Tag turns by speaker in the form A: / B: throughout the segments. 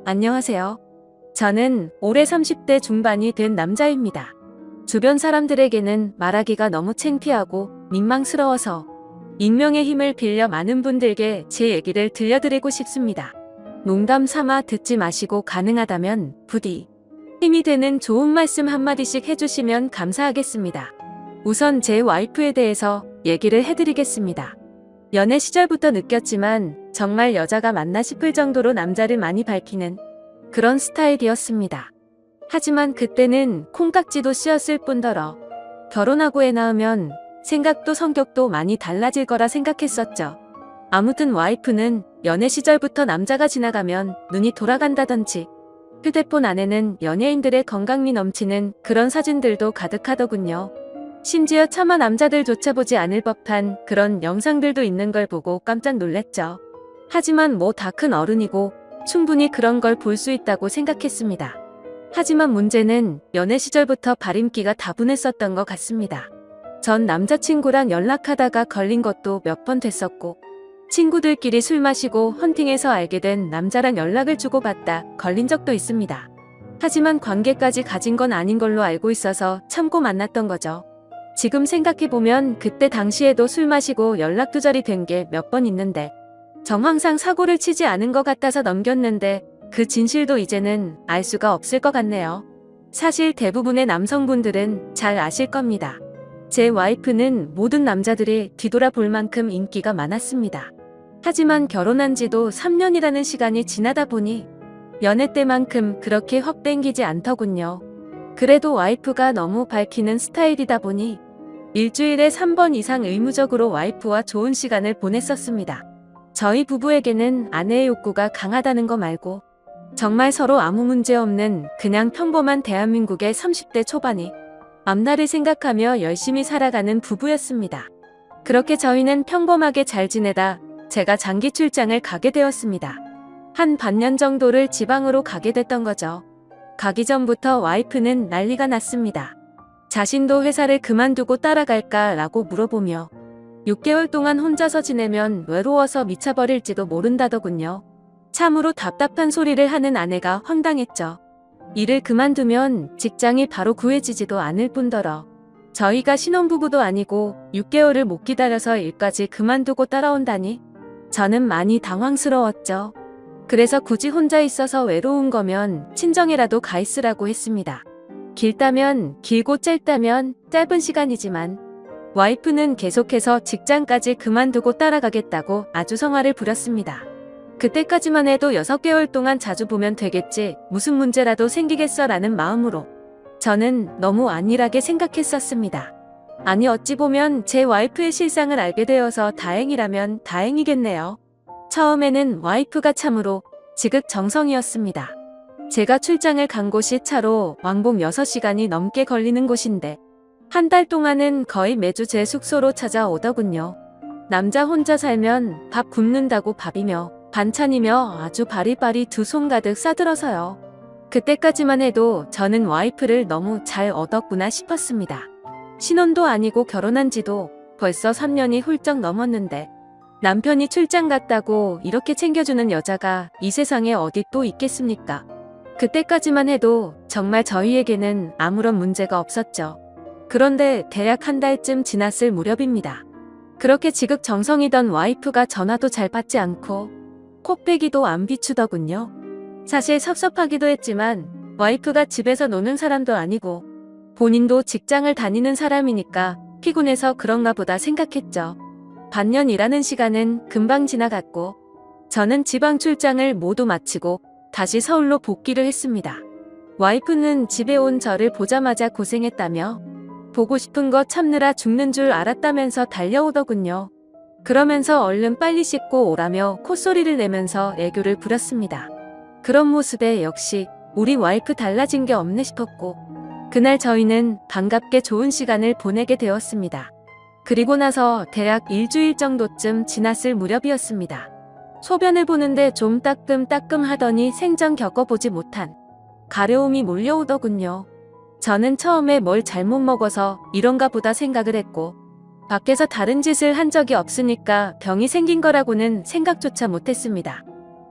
A: 안녕하세요. 저는 올해 30대 중반이 된 남자입니다. 주변 사람들에게는 말하기가 너무 창피하고 민망스러워서 익명의 힘을 빌려 많은 분들께 제 얘기를 들려드리고 싶습니다. 농담 삼아 듣지 마시고 가능하다면 부디 힘이 되는 좋은 말씀 한마디씩 해주시면 감사하겠습니다. 우선 제 와이프에 대해서 얘기를 해드리겠습니다. 연애 시절부터 느꼈지만 정말 여자가 맞나 싶을 정도로 남자를 많이 밝히는 그런 스타일이었습니다. 하지만 그때는 콩깍지도 씌었을 뿐더러 결혼하고 애 낳으면 생각도 성격도 많이 달라질 거라 생각했었죠. 아무튼 와이프는 연애 시절부터 남자가 지나가면 눈이 돌아간다던지 휴대폰 안에는 연예인들의 건강미 넘치는 그런 사진들도 가득하더군요. 심지어 차마 남자들조차 보지 않을 법한 그런 영상들도 있는 걸 보고 깜짝 놀랐죠. 하지만 뭐 다 큰 어른이고 충분히 그런 걸 볼 수 있다고 생각했습니다. 하지만 문제는 연애 시절부터 발임기가 다분했었던 것 같습니다. 전 남자친구랑 연락하다가 걸린 것도 몇 번 됐었고 친구들끼리 술 마시고 헌팅해서 알게 된 남자랑 연락을 주고받다 걸린 적도 있습니다. 하지만 관계까지 가진 건 아닌 걸로 알고 있어서 참고 만났던 거죠. 지금 생각해보면 그때 당시에도 술 마시고 연락 두절이 된 게 몇 번 있는데 정황상 사고를 치지 않은 것 같아서 넘겼는데 그 진실도 이제는 알 수가 없을 것 같네요. 사실 대부분의 남성분들은 잘 아실 겁니다. 제 와이프는 모든 남자들이 뒤돌아볼 만큼 인기가 많았습니다. 하지만 결혼한 지도 3년이라는 시간이 지나다 보니 연애 때만큼 그렇게 확 땡기지 않더군요. 그래도 와이프가 너무 밝히는 스타일이다 보니 일주일에 3번 이상 의무적으로 와이프와 좋은 시간을 보냈었습니다. 저희 부부에게는 아내의 욕구가 강하다는 거 말고 정말 서로 아무 문제 없는 그냥 평범한 대한민국의 30대 초반이 앞날을 생각하며 열심히 살아가는 부부였습니다. 그렇게 저희는 평범하게 잘 지내다 제가 장기 출장을 가게 되었습니다. 한 반년 정도를 지방으로 가게 됐던 거죠. 가기 전부터 와이프는 난리가 났습니다. 자신도 회사를 그만두고 따라갈까 라고 물어보며 6개월 동안 혼자서 지내면 외로워서 미쳐버릴지도 모른다더군요. 참으로 답답한 소리를 하는 아내가 황당했죠. 일을 그만두면 직장이 바로 구해지지도 않을 뿐더러 저희가 신혼부부도 아니고 6개월을 못 기다려서 일까지 그만두고 따라온다니 저는 많이 당황스러웠죠. 그래서 굳이 혼자 있어서 외로운 거면 친정에라도 가 있으라고 했습니다. 길다면 길고 짧다면 짧은 시간이지만 와이프는 계속해서 직장까지 그만두고 따라가겠다고 아주 성화를 부렸습니다. 그때까지만 해도 6개월 동안 자주 보면 되겠지, 무슨 문제라도 생기겠어 라는 마음으로 저는 너무 안일하게 생각했었습니다. 아니 어찌 보면 제 와이프의 실상을 알게 되어서 다행이라면 다행이겠네요. 처음에는 와이프가 참으로 지극정성이었습니다. 제가 출장을 간 곳이 차로 왕복 6시간이 넘게 걸리는 곳인데 한 달 동안은 거의 매주 제 숙소로 찾아오더군요. 남자 혼자 살면 밥 굶는다고 밥이며 반찬이며 아주 바리바리 두 손 가득 싸들어서요. 그때까지만 해도 저는 와이프를 너무 잘 얻었구나 싶었습니다. 신혼도 아니고 결혼한 지도 벌써 3년이 훌쩍 넘었는데 남편이 출장 갔다고 이렇게 챙겨주는 여자가 이 세상에 어디 또 있겠습니까? 그때까지만 해도 정말 저희에게는 아무런 문제가 없었죠. 그런데 대략 한 달쯤 지났을 무렵입니다. 그렇게 지극정성이던 와이프가 전화도 잘 받지 않고 코빼기도 안 비추더군요. 사실 섭섭하기도 했지만 와이프가 집에서 노는 사람도 아니고 본인도 직장을 다니는 사람이니까 피곤해서 그런가 보다 생각했죠. 반년 일하는 시간은 금방 지나갔고 저는 지방 출장을 모두 마치고 다시 서울로 복귀를 했습니다. 와이프는 집에 온 저를 보자마자 고생했다며 보고 싶은 거 참느라 죽는 줄 알았다면서 달려오더군요. 그러면서 얼른 빨리 씻고 오라며 콧소리를 내면서 애교를 부렸습니다. 그런 모습에 역시 우리 와이프 달라진 게 없네 싶었고 그날 저희는 반갑게 좋은 시간을 보내게 되었습니다. 그리고 나서 대략 일주일 정도쯤 지났을 무렵이었습니다. 소변을 보는데 좀 따끔따끔 하더니 생전 겪어보지 못한 가려움이 몰려오더군요. 저는 처음에 뭘 잘못 먹어서 이런가 보다 생각을 했고 밖에서 다른 짓을 한 적이 없으니까 병이 생긴 거라고는 생각조차 못했습니다.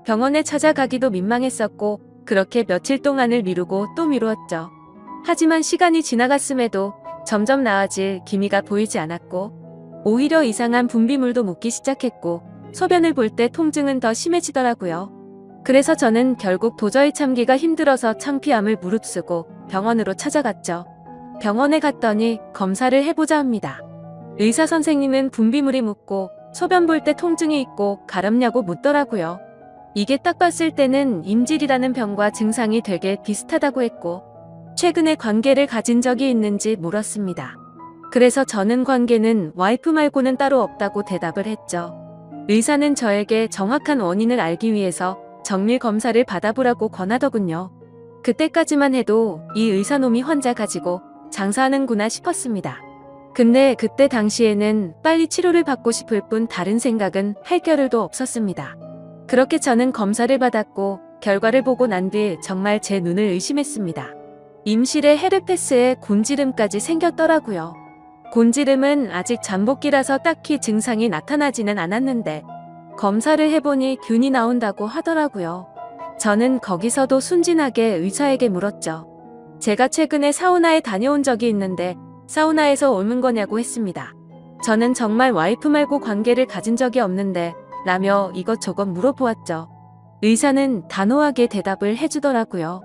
A: 병원에 찾아가기도 민망했었고 그렇게 며칠 동안을 미루고 또 미루었죠. 하지만 시간이 지나갔음에도 점점 나아질 기미가 보이지 않았고 오히려 이상한 분비물도 묻기 시작했고 소변을 볼 때 통증은 더 심해지더라고요. 그래서 저는 결국 도저히 참기가 힘들어서 창피함을 무릅쓰고 병원으로 찾아갔죠. 병원에 갔더니 검사를 해보자 합니다. 의사 선생님은 분비물이 묻고 소변 볼 때 통증이 있고 가렵냐고 묻더라고요. 이게 딱 봤을 때는 임질이라는 병과 증상이 되게 비슷하다고 했고 최근에 관계를 가진 적이 있는지 물었습니다. 그래서 저는 관계는 와이프 말고는 따로 없다고 대답을 했죠. 의사는 저에게 정확한 원인을 알기 위해서 정밀 검사를 받아보라고 권하더군요. 그때까지만 해도 이 의사놈이 환자 가지고 장사하는구나 싶었습니다. 근데 그때 당시에는 빨리 치료를 받고 싶을 뿐 다른 생각은 할 겨를도 없었습니다. 그렇게 저는 검사를 받았고 결과를 보고 난 뒤 정말 제 눈을 의심했습니다. 임실에 헤르페스에 곤지름까지 생겼더라고요. 곤지름은 아직 잠복기라서 딱히 증상이 나타나지는 않았는데 검사를 해보니 균이 나온다고 하더라고요. 저는 거기서도 순진하게 의사에게 물었죠. 제가 최근에 사우나에 다녀온 적이 있는데 사우나에서 옮은 거냐고 했습니다. 저는 정말 와이프 말고 관계를 가진 적이 없는데 라며 이것저것 물어보았죠. 의사는 단호하게 대답을 해주더라고요.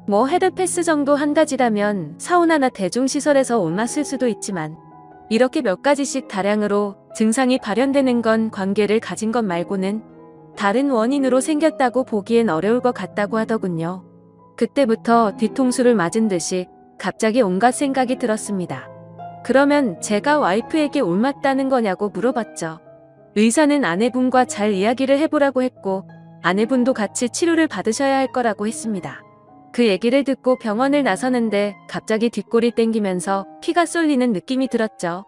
A: 뭐 헤르페스 정도 한 가지라면 사우나나 대중시설에서 옮았을 수도 있지만 이렇게 몇 가지씩 다량으로 증상이 발현되는 건 관계를 가진 것 말고는 다른 원인으로 생겼다고 보기엔 어려울 것 같다고 하더군요. 그때부터 뒤통수를 맞은 듯이 갑자기 온갖 생각이 들었습니다. 그러면 제가 와이프에게 옮았다는 거냐고 물어봤죠. 의사는 아내분과 잘 이야기를 해보라고 했고 아내분도 같이 치료를 받으셔야 할 거라고 했습니다. 그 얘기를 듣고 병원을 나서는데 갑자기 뒷골이 땡기면서 피가 쏠리는 느낌이 들었죠.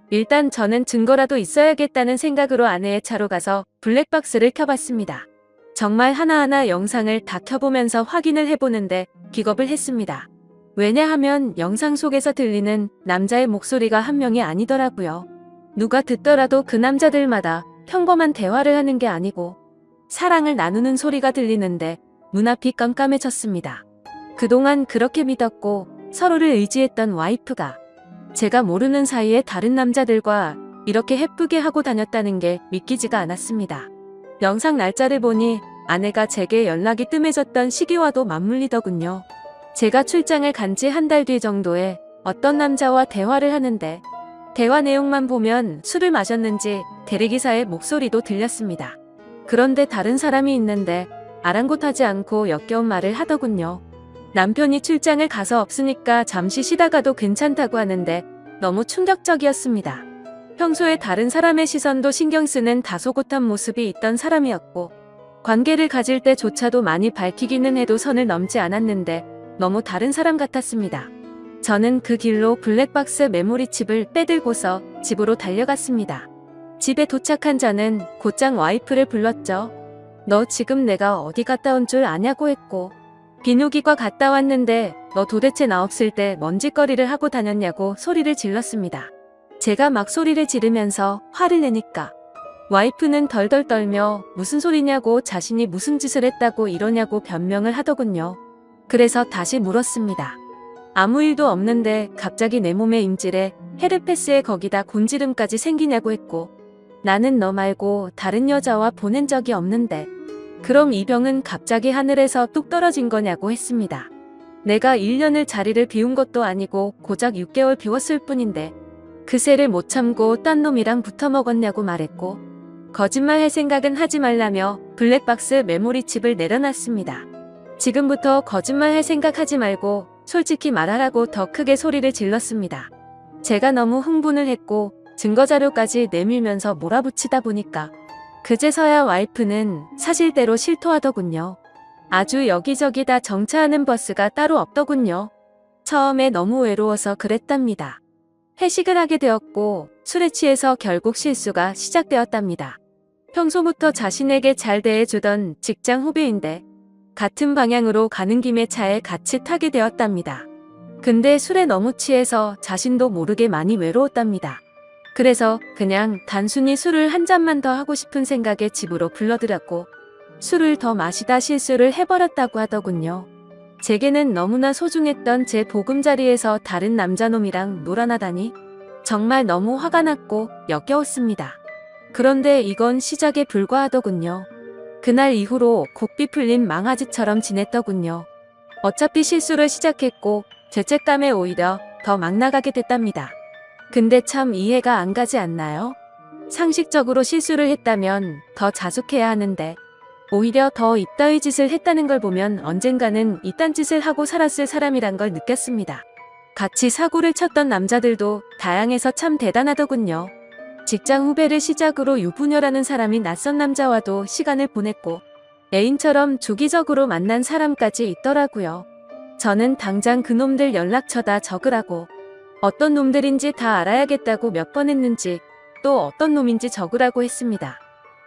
A: 일단 저는 증거라도 있어야겠다는 생각으로 아내의 차로 가서 블랙박스를 켜봤습니다. 정말 하나하나 영상을 다 켜보면서 확인을 해보는데 기겁을 했습니다. 왜냐하면 영상 속에서 들리는 남자의 목소리가 한 명이 아니더라고요. 누가 듣더라도 그 남자들마다 평범한 대화를 하는 게 아니고 사랑을 나누는 소리가 들리는데 눈앞이 깜깜해졌습니다. 그동안 그렇게 믿었고 서로를 의지했던 와이프가 제가 모르는 사이에 다른 남자들과 이렇게 해프게 하고 다녔다는 게 믿기지가 않았습니다. 영상 날짜를 보니 아내가 제게 연락이 뜸해졌던 시기와도 맞물리더군요. 제가 출장을 간 지 한 달 뒤 정도에 어떤 남자와 대화를 하는데 대화 내용만 보면 술을 마셨는지 대리기사의 목소리도 들렸습니다. 그런데 다른 사람이 있는데 아랑곳하지 않고 역겨운 말을 하더군요. 남편이 출장을 가서 없으니까 잠시 쉬다가도 괜찮다고 하는데 너무 충격적이었습니다. 평소에 다른 사람의 시선도 신경 쓰는 다소곳한 모습이 있던 사람이었고 관계를 가질 때조차도 많이 밝히기는 해도 선을 넘지 않았는데 너무 다른 사람 같았습니다. 저는 그 길로 블랙박스 메모리칩을 빼들고서 집으로 달려갔습니다. 집에 도착한 저는 곧장 와이프를 불렀죠. 너 지금 내가 어디 갔다 온 줄 아냐고 했고 비누기과 갔다 왔는데 너 도대체 나 없을 때 먼지거리를 하고 다녔냐고 소리를 질렀습니다. 제가 막 소리를 지르면서 화를 내니까 와이프는 덜덜 떨며 무슨 소리냐고 자신이 무슨 짓을 했다고 이러냐고 변명을 하더군요. 그래서 다시 물었습니다. 아무 일도 없는데 갑자기 내 몸에 임질에 헤르페스에 거기다 곤지름까지 생기냐고 했고 나는 너 말고 다른 여자와 보낸 적이 없는데 그럼 이 병은 갑자기 하늘에서 뚝 떨어진 거냐고 했습니다. 내가 1년을 자리를 비운 것도 아니고 고작 6개월 비웠을 뿐인데 그새를 못 참고 딴 놈이랑 붙어 먹었냐고 말했고 거짓말 할 생각은 하지 말라며 블랙박스 메모리칩을 내려놨습니다. 지금부터 거짓말 할 생각하지 말고 솔직히 말하라고 더 크게 소리를 질렀습니다. 제가 너무 흥분을 했고 증거자료까지 내밀면서 몰아붙이다 보니까 그제서야 와이프는 사실대로 실토하더군요. 아주 여기저기 다 정차하는 버스가 따로 없더군요. 처음에 너무 외로워서 그랬답니다. 회식을 하게 되었고 술에 취해서 결국 실수가 시작되었답니다. 평소부터 자신에게 잘 대해주던 직장 후배인데 같은 방향으로 가는 김에 차에 같이 타게 되었답니다. 근데 술에 너무 취해서 자신도 모르게 많이 외로웠답니다. 그래서 그냥 단순히 술을 한 잔만 더 하고 싶은 생각에 집으로 불러들였고 술을 더 마시다 실수를 해버렸다고 하더군요. 제게는 너무나 소중했던 제 보금자리에서 다른 남자놈이랑 놀아나다니 정말 너무 화가 났고 역겨웠습니다. 그런데 이건 시작에 불과하더군요. 그날 이후로 고삐 풀린 망아지처럼 지냈더군요. 어차피 실수를 시작했고 죄책감에 오히려 더 막 나가게 됐답니다. 근데 참 이해가 안 가지 않나요? 상식적으로 실수를 했다면 더 자숙해야 하는데 오히려 더 이따위 짓을 했다는 걸 보면 언젠가는 이딴 짓을 하고 살았을 사람이란 걸 느꼈습니다. 같이 사고를 쳤던 남자들도 다양해서 참 대단하더군요. 직장 후배를 시작으로 유부녀라는 사람이 낯선 남자와도 시간을 보냈고 애인처럼 주기적으로 만난 사람까지 있더라고요. 저는 당장 그놈들 연락처다 적으라고, 어떤 놈들인지 다 알아야겠다고 몇 번 했는지, 또 어떤 놈인지 적으라고 했습니다.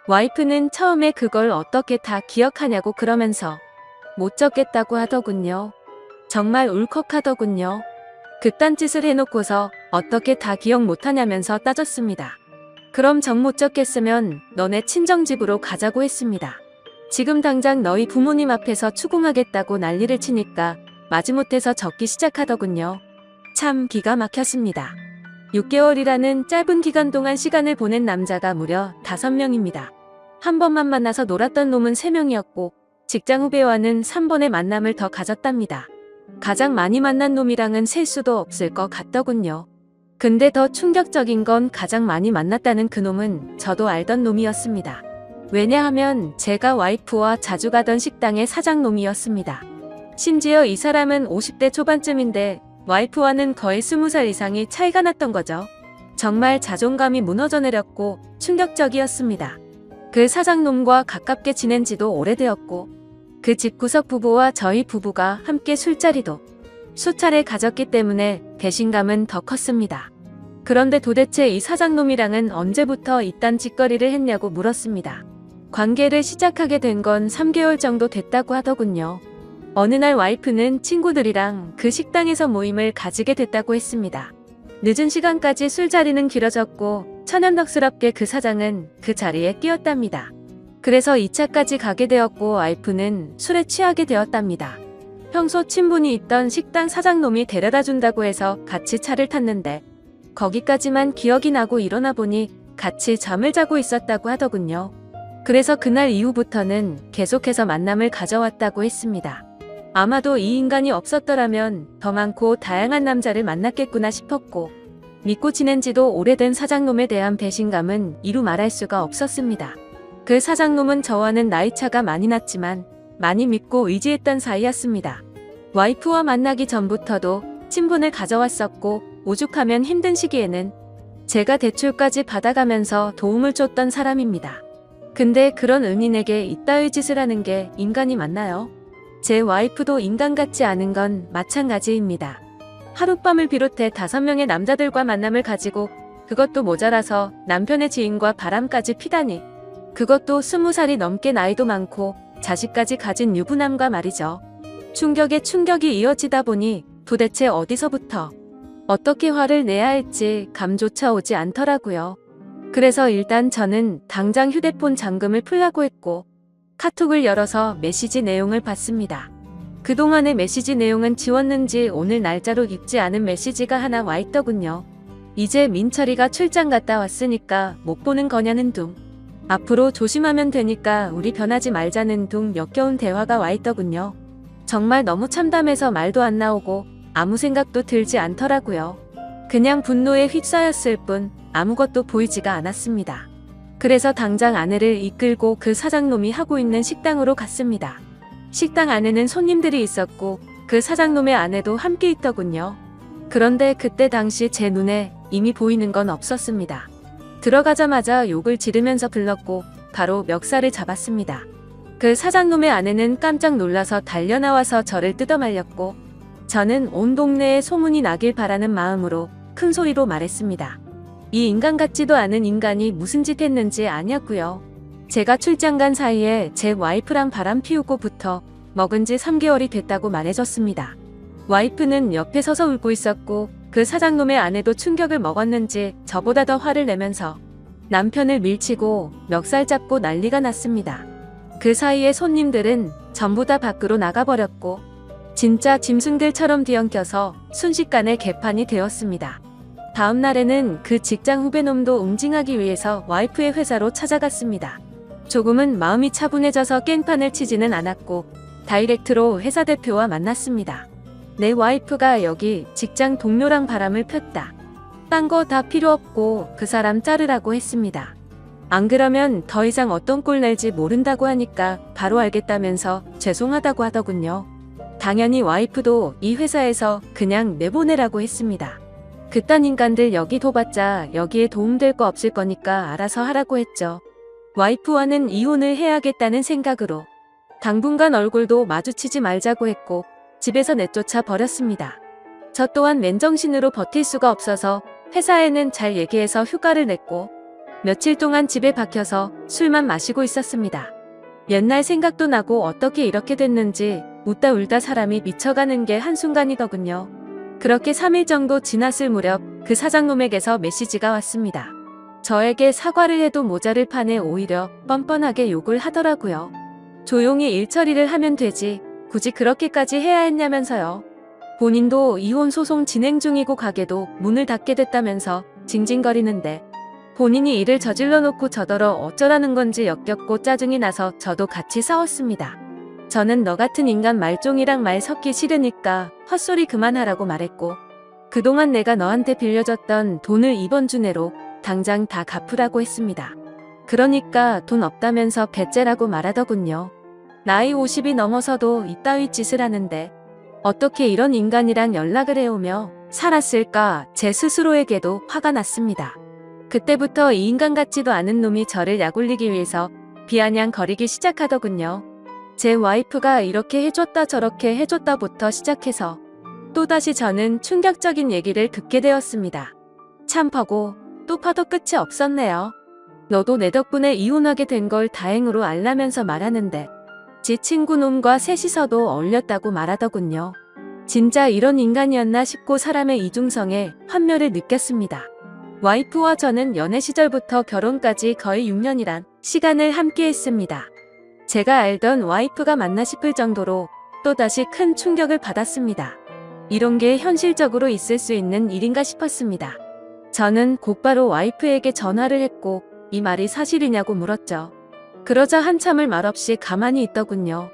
A: 와이프는 처음에 그걸 어떻게 다 기억하냐고 그러면서 못 적겠다고 하더군요. 정말 울컥하더군요. 그딴 짓을 해놓고서 어떻게 다 기억 못하냐면서 따졌습니다. 그럼 정 못 적겠으면 너네 친정집으로 가자고 했습니다. 지금 당장 너희 부모님 앞에서 추궁하겠다고 난리를 치니까 마지못해서 적기 시작하더군요. 참 기가 막혔습니다. 6개월이라는 짧은 기간 동안 시간을 보낸 남자가 무려 5명입니다. 한 번만 만나서 놀았던 놈은 3명이었고 직장 후배와는 3번의 만남을 더 가졌답니다. 가장 많이 만난 놈이랑은 셀 수도 없을 것 같더군요. 근데 더 충격적인 건 가장 많이 만났다는 그 놈은 저도 알던 놈이었습니다. 왜냐하면 제가 와이프와 자주 가던 식당의 사장놈이었습니다. 심지어 이 사람은 50대 초반쯤인데 와이프와는 거의 20살 이상이 차이가 났던 거죠. 정말 자존감이 무너져 내렸고 충격적이었습니다. 그 사장놈과 가깝게 지낸 지도 오래되었고 그 집구석 부부와 저희 부부가 함께 술자리도 수차례 가졌기 때문에 배신감은 더 컸습니다. 그런데 도대체 이 사장놈이랑은 언제부터 이딴 짓거리를 했냐고 물었습니다. 관계를 시작하게 된 건 3개월 정도 됐다고 하더군요. 어느 날 와이프는 친구들이랑 그 식당에서 모임을 가지게 됐다고 했습니다. 늦은 시간까지 술자리는 길어졌고 천연덕스럽게 그 사장은 그 자리에 끼었답니다. 그래서 2차까지 가게 되었고 와이프는 술에 취하게 되었답니다. 평소 친분이 있던 식당 사장놈이 데려다 준다고 해서 같이 차를 탔는데 거기까지만 기억이 나고 일어나 보니 같이 잠을 자고 있었다고 하더군요. 그래서 그날 이후부터는 계속해서 만남을 가져왔다고 했습니다. 아마도 이 인간이 없었더라면 더 많고 다양한 남자를 만났겠구나 싶었고 믿고 지낸 지도 오래된 사장놈에 대한 배신감은 이루 말할 수가 없었습니다. 그 사장놈은 저와는 나이차가 많이 났지만 많이 믿고 의지했던 사이였습니다. 와이프와 만나기 전부터도 친분을 가져왔었고 오죽하면 힘든 시기에는 제가 대출까지 받아가면서 도움을 줬던 사람입니다. 근데 그런 은인에게 이따위 짓을 하는 게 인간이 맞나요? 제 와이프도 인간 같지 않은 건 마찬가지입니다. 하룻밤을 비롯해 5명의 남자들과 만남을 가지고 그것도 모자라서 남편의 지인과 바람까지 피다니. 그것도 20살이 넘게 나이도 많고 자식까지 가진 유부남과 말이죠. 충격에 충격이 이어지다 보니 도대체 어디서부터 어떻게 화를 내야 할지 감조차 오지 않더라고요. 그래서 일단 저는 당장 휴대폰 잠금을 풀라고 했고 카톡을 열어서 메시지 내용을 봤습니다. 그동안의 메시지 내용은 지웠는지 오늘 날짜로 읽지 않은 메시지가 하나 와 있더군요. 이제 민철이가 출장 갔다 왔으니까 못 보는 거냐는 둥. 앞으로 조심하면 되니까 우리 변하지 말자는 둥 역겨운 대화가 와 있더군요. 정말 너무 참담해서 말도 안 나오고 아무 생각도 들지 않더라고요. 그냥 분노에 휩싸였을 뿐 아무것도 보이지가 않았습니다. 그래서 당장 아내를 이끌고 그 사장놈이 하고 있는 식당으로 갔습니다. 식당 안에는 손님들이 있었고 그 사장놈의 아내도 함께 있더군요. 그런데 그때 당시 제 눈에 이미 보이는 건 없었습니다. 들어가자마자 욕을 지르면서 불렀고 바로 멱살을 잡았습니다. 그 사장놈의 아내는 깜짝 놀라서 달려나와서 저를 뜯어말렸고 저는 온 동네에 소문이 나길 바라는 마음으로 큰 소리로 말했습니다. 이 인간 같지도 않은 인간이 무슨 짓 했는지 아냐고요. 제가 출장 간 사이에 제 와이프랑 바람 피우고부터 먹은 지 3개월이 됐다고 말해줬습니다. 와이프는 옆에 서서 울고 있었고 그 사장놈의 아내도 충격을 먹었는지 저보다 더 화를 내면서 남편을 밀치고 멱살 잡고 난리가 났습니다. 그 사이에 손님들은 전부 다 밖으로 나가버렸고 진짜 짐승들처럼 뒤엉켜서 순식간에 개판이 되었습니다. 다음 날에는 그 직장 후배놈도 응징하기 위해서 와이프의 회사로 찾아갔습니다. 조금은 마음이 차분해져서 깽판을 치지는 않았고 다이렉트로 회사 대표와 만났습니다. 내 와이프가 여기 직장 동료랑 바람을 폈다. 딴 거 다 필요 없고 그 사람 자르라고 했습니다. 안 그러면 더 이상 어떤 꼴 낼지 모른다고 하니까 바로 알겠다면서 죄송하다고 하더군요. 당연히 와이프도 이 회사에서 그냥 내보내라고 했습니다. 그딴 인간들 여기 둬봤자 여기에 도움될 거 없을 거니까 알아서 하라고 했죠. 와이프와는 이혼을 해야겠다는 생각으로 당분간 얼굴도 마주치지 말자고 했고 집에서 내쫓아 버렸습니다. 저 또한 맨정신으로 버틸 수가 없어서 회사에는 잘 얘기해서 휴가를 냈고 며칠 동안 집에 박혀서 술만 마시고 있었습니다. 옛날 생각도 나고 어떻게 이렇게 됐는지 웃다 울다 사람이 미쳐가는 게 한순간이더군요. 그렇게 3일 정도 지났을 무렵 그 사장놈에게서 메시지가 왔습니다. 저에게 사과를 해도 모자를 파네 오히려 뻔뻔하게 욕을 하더라고요. 조용히 일 처리를 하면 되지 굳이 그렇게까지 해야 했냐면서요. 본인도 이혼 소송 진행 중이고 가게도 문을 닫게 됐다면서 징징거리는데 본인이 일을 저질러 놓고 저더러 어쩌라는 건지 역겹고 짜증이 나서 저도 같이 싸웠습니다. 저는 너 같은 인간 말종이랑 말 섞기 싫으니까 헛소리 그만하라고 말했고 그동안 내가 너한테 빌려줬던 돈을 이번 주 내로 당장 다 갚으라고 했습니다. 그러니까 돈 없다면서 배째라고 말하더군요. 나이 50이 넘어서도 이따위 짓을 하는데 어떻게 이런 인간이랑 연락을 해오며 살았을까 제 스스로에게도 화가 났습니다. 그때부터 이 인간 같지도 않은 놈이 저를 약올리기 위해서 비아냥거리기 시작하더군요. 제 와이프가 이렇게 해줬다 저렇게 해줬다부터 시작해서 또다시 저는 충격적인 얘기를 듣게 되었습니다. 참 파고 또 파도 끝이 없었네요. 너도 내 덕분에 이혼하게 된 걸 다행으로 알라면서 말하는데 지 친구 놈과 셋이서도 어울렸다고 말하더군요. 진짜 이런 인간이었나 싶고 사람의 이중성에 환멸을 느꼈습니다. 와이프와 저는 연애 시절부터 결혼까지 거의 6년이란 시간을 함께 했습니다. 제가 알던 와이프가 맞나 싶을 정도로 또다시 큰 충격을 받았습니다. 이런 게 현실적으로 있을 수 있는 일인가 싶었습니다. 저는 곧바로 와이프에게 전화를 했고 이 말이 사실이냐고 물었죠. 그러자 한참을 말없이 가만히 있더군요.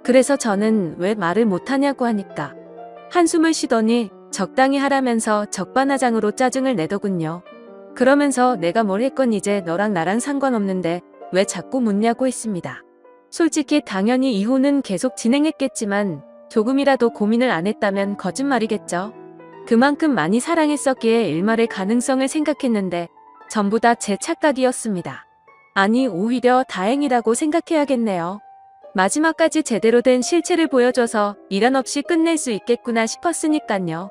A: 그래서 저는 왜 말을 못하냐고 하니까 한숨을 쉬더니 적당히 하라면서 적반하장으로 짜증을 내더군요. 그러면서 내가 뭘 했건 이제 너랑 나랑 상관없는데 왜 자꾸 묻냐고 했습니다. 솔직히 당연히 이혼은 계속 진행했겠지만 조금이라도 고민을 안 했다면 거짓말이겠죠. 그만큼 많이 사랑했었기에 일말의 가능성을 생각했는데 전부 다 제 착각이었습니다. 아니 오히려 다행이라고 생각해야겠네요. 마지막까지 제대로 된 실체를 보여줘서 미련 없이 끝낼 수 있겠구나 싶었으니깐요.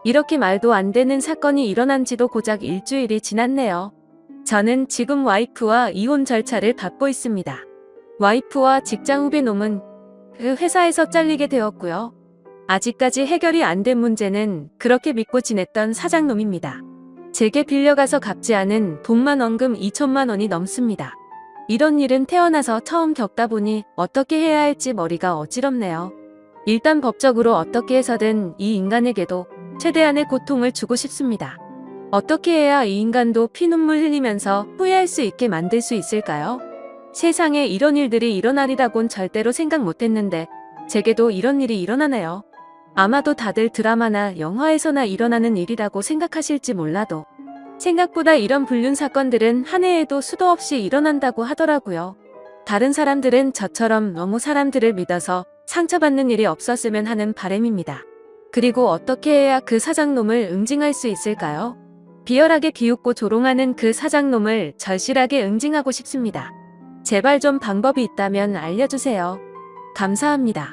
A: 이렇게 말도 안 되는 사건이 일어난 지도 고작 일주일이 지났네요. 저는 지금 와이프와 이혼 절차를 밟고 있습니다. 와이프와 직장 후배 놈은 그 회사에서 잘리게 되었고요. 아직까지 해결이 안 된 문제는 그렇게 믿고 지냈던 사장놈입니다. 제게 빌려가서 갚지 않은 돈만 원금 2천만 원이 넘습니다. 이런 일은 태어나서 처음 겪다 보니 어떻게 해야 할지 머리가 어지럽네요. 일단 법적으로 어떻게 해서든 이 인간에게도 최대한의 고통을 주고 싶습니다. 어떻게 해야 이 인간도 피눈물 흘리면서 후회할 수 있게 만들 수 있을까요? 세상에 이런 일들이 일어나리라곤 절대로 생각 못했는데 제게도 이런 일이 일어나네요. 아마도 다들 드라마나 영화에서나 일어나는 일이라고 생각하실지 몰라도 생각보다 이런 불륜 사건들은 한 해에도 수도 없이 일어난다고 하더라고요. 다른 사람들은 저처럼 너무 사람들을 믿어서 상처받는 일이 없었으면 하는 바람입니다. 그리고 어떻게 해야 그 사장놈을 응징할 수 있을까요? 비열하게 비웃고 조롱하는 그 사장놈을 절실하게 응징하고 싶습니다. 제발 좀 방법이 있다면 알려주세요. 감사합니다.